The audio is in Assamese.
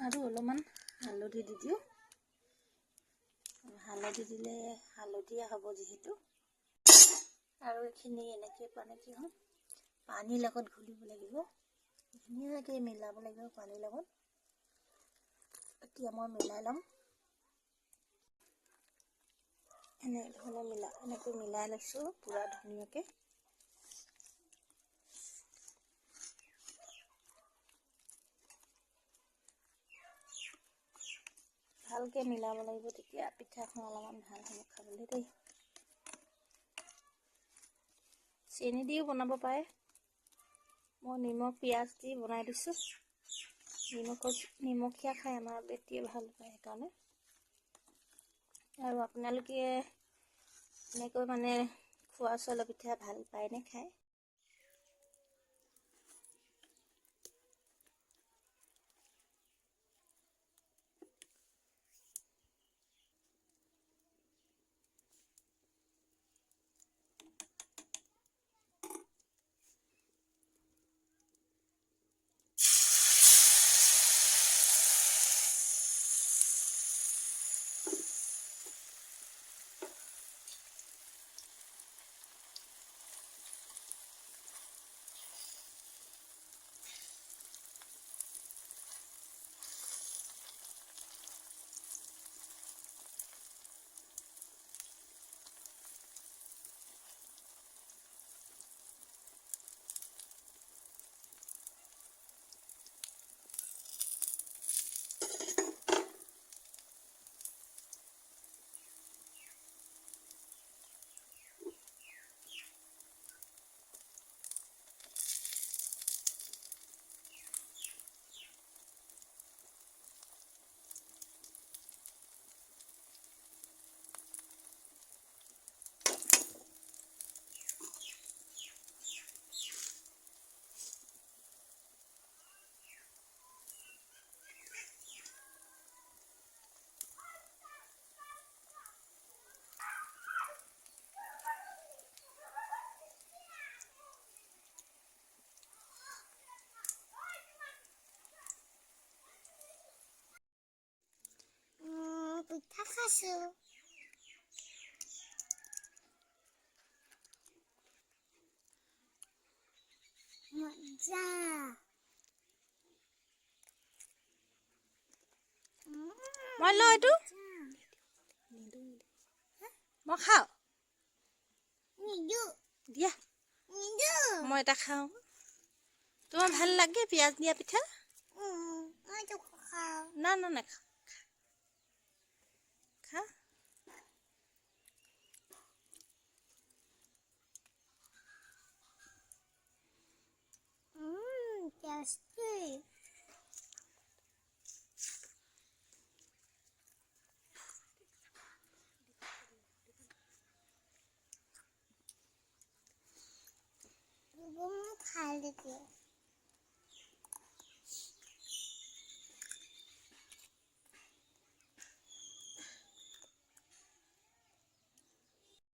আৰু অলপমান হালধি দি দিওঁ। হালধি দিলে হালধীয়া হ'ব যিহেতু। আৰু এইখিনি এনেকৈ পানীৰ লগত ঘুলিব লাগিব, ধুনীয়াকৈ মিলাব লাগিব পানীৰ লগত। এতিয়া মই মিলাই ল'ম। এনেকৈ মিলাই লৈছোঁ পূৰা ধুনীয়াকৈ। ভালকৈ মিলাব লাগিব, তেতিয়া পিঠাখন অলপমান ভাল হ'ব খাবলৈ দেই। চেনি দিও বনাব পাৰে, মই নিমখ পিঁয়াজ দি বনাই দিছোঁ। নিমখীয়া খাই আমাৰ বেটিয়ে ভাল পায় সেইকাৰণে। আৰু আপোনালোকে এনেকৈ খোৱা চাউলৰ পিঠা ভাল পায়নে খায়? পিঠা খাইছোঁ। মজা। মই লওঁ এইটো, মই খাওঁ। দিয়া মই এটা খাওঁ। তোমাৰ ভাল লাগে পিঁয়াজ দিয়া পিঠা? না না নাখা, খা। খাই